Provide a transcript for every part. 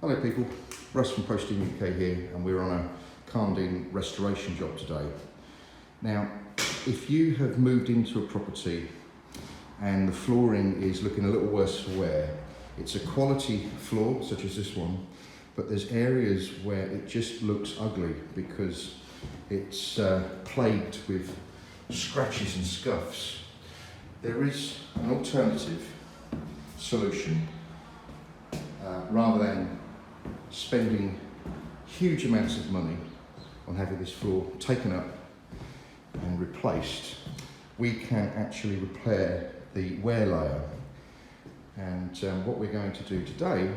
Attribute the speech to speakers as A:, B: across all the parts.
A: Hello people, Russ from ProSteamUK here, and we're on a Karndean restoration job today. Now, if you have moved into a property and the flooring is looking a little worse for wear, it's a quality floor such as this one, but there's areas where it just looks ugly because it's plagued with scratches and scuffs. There is an alternative solution rather than spending huge amounts of money on having this floor taken up and replaced. We can actually repair the wear layer, and what we're going to do today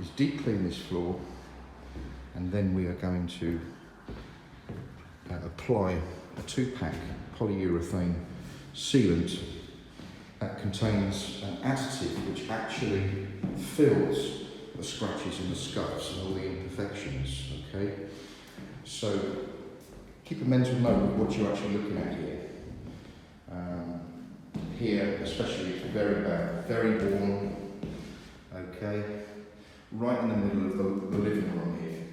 A: is deep clean this floor, and then we are going to apply a 2-pack polyurethane sealant that contains an additive which actually fills the scratches and the scuffs and all the imperfections, okay? So keep a mental note of what you're actually looking at here. Here especially, it's very bad, very worn, okay? Right in the middle of the living room here.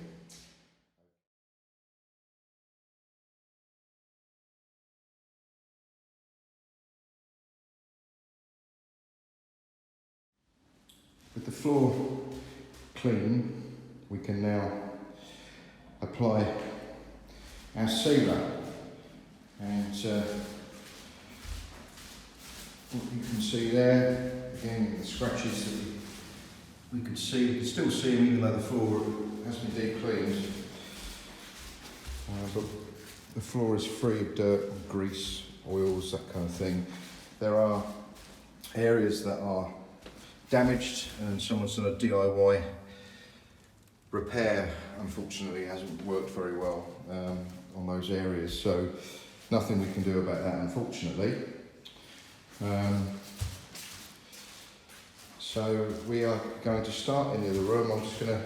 A: With the floor clean, we can now apply our sealer, and what you can see there, again the scratches that we can see, you can still see them even though the floor has been deep cleaned, but the floor is free of dirt, grease, oils, that kind of thing. There are areas that are damaged and someone's done a DIY repair. Unfortunately, it hasn't worked very well on those areas, so nothing we can do about that, unfortunately. So we are going to start in the other room. I'm just going to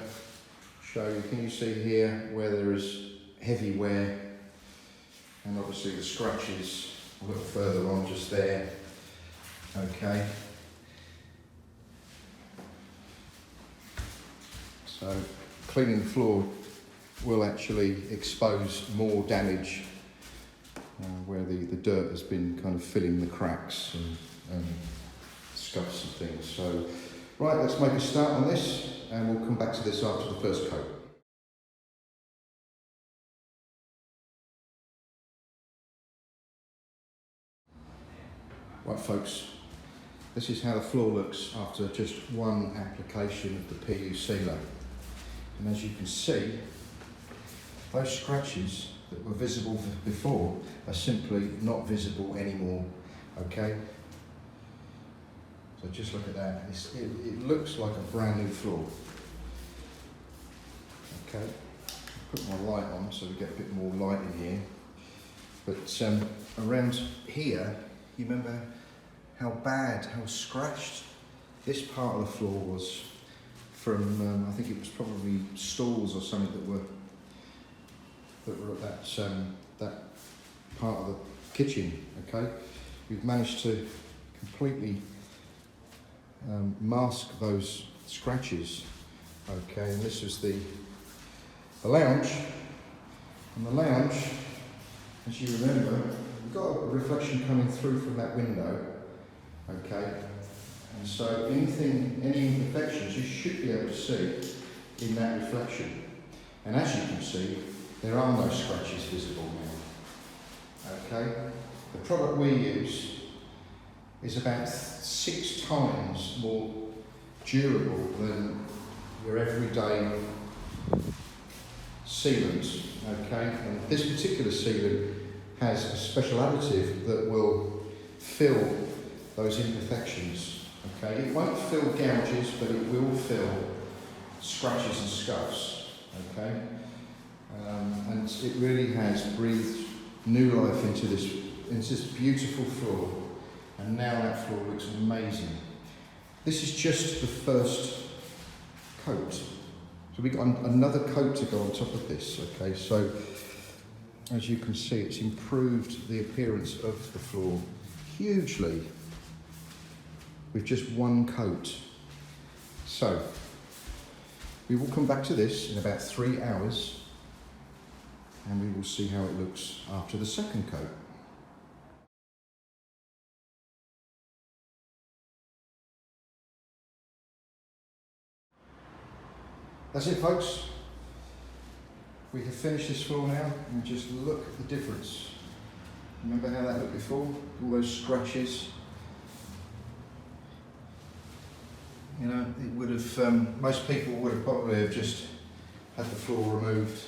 A: show you, can you see here where there is heavy wear, and obviously the scratches a little further on just there, okay. So cleaning the floor will actually expose more damage where the dirt has been kind of filling the cracks and scuffs and things. So, right, let's make a start on this, and we'll come back to this after the first coat. Right folks, this is how the floor looks after just one application of the PU sealer. And as you can see, those scratches that were visible before are simply not visible anymore, okay? So just look at that, it looks like a brand new floor. Okay, put my light on so we get a bit more light in here. But around here, you remember how bad, how scratched this part of the floor was from, I think it was probably stools or something that were at that part of the kitchen, okay? We've managed to completely mask those scratches, okay? And this was the lounge, and the lounge, as you remember, we've got a reflection coming through from that window, okay? And so any imperfections you should be able to see in that reflection. And as you can see, there are no scratches visible now, okay? The product we use is about 6 times more durable than your everyday sealant, okay? And this particular sealant has a special additive that will fill those imperfections. Okay, it won't fill gouges, but it will fill scratches and scuffs, okay? And it really has breathed new life into this beautiful floor, and now that floor looks amazing. This is just the first coat. So we've got another coat to go on top of this, okay? So as you can see, it's improved the appearance of the floor hugely with just one coat. So We will come back to this in about 3 hours and we will see how it looks after the second coat. That's it, folks. We have finished this floor now, and just look at the difference. Remember how that looked before? All those scratches. You know, it would have, most people would have probably have just had the floor removed,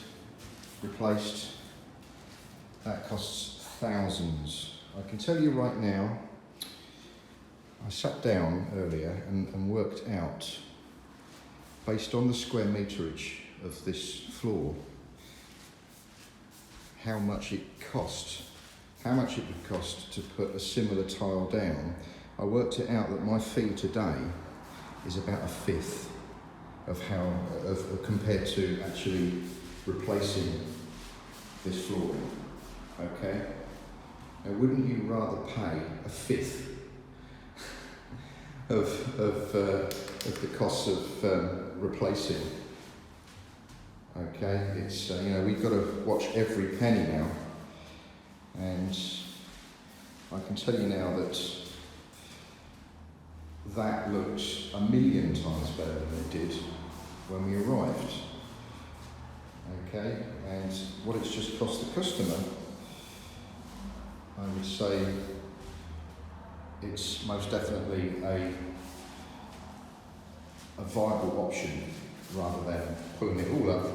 A: replaced. That costs thousands. I can tell you right now, I sat down earlier and worked out, based on the square meterage of this floor, how much it would cost to put a similar tile down. I worked it out that my fee today is about a fifth of compared to actually replacing this flooring. Okay? Now, wouldn't you rather pay a fifth of the cost of replacing? Okay, it's you know, we've got to watch every penny now, and I can tell you now that that looks a million times better than it did when we arrived. Okay, and what it's just cost the customer, I would say it's most definitely a viable option rather than pulling it all up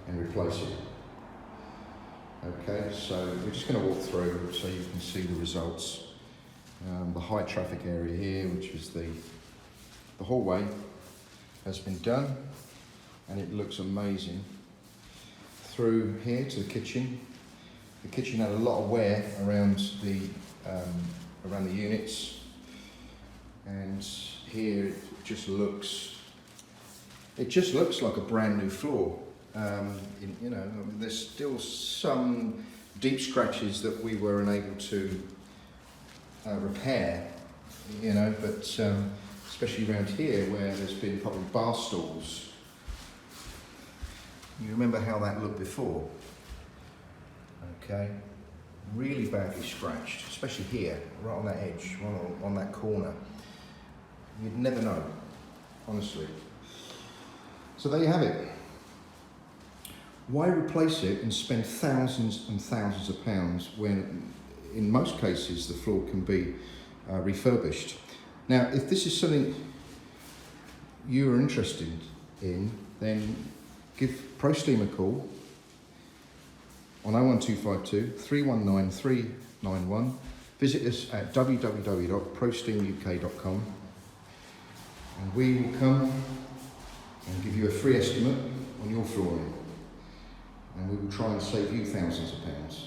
A: and replacing it. Okay, so we're just going to walk through so you can see the results. The high traffic area here, which was the hallway, has been done, and it looks amazing. Through here to the kitchen. The kitchen had a lot of wear around the units, and here it just looks like a brand new floor. You know, I mean, there's still some deep scratches that we were unable to repair, you know, but especially around here where there's been probably bar stools. You remember how that looked before? Okay, really badly scratched, especially here, right on that edge, right on that corner. You'd never know, honestly. So there you have it. Why replace it and spend thousands and thousands of pounds when in most cases the floor can be refurbished? Now, if this is something you are interested in, then give ProSteam a call on 01252 319 391. Visit us at www.ProSteamUK.com, and we will come and give you a free estimate on your flooring, and we will try and save you thousands of pounds.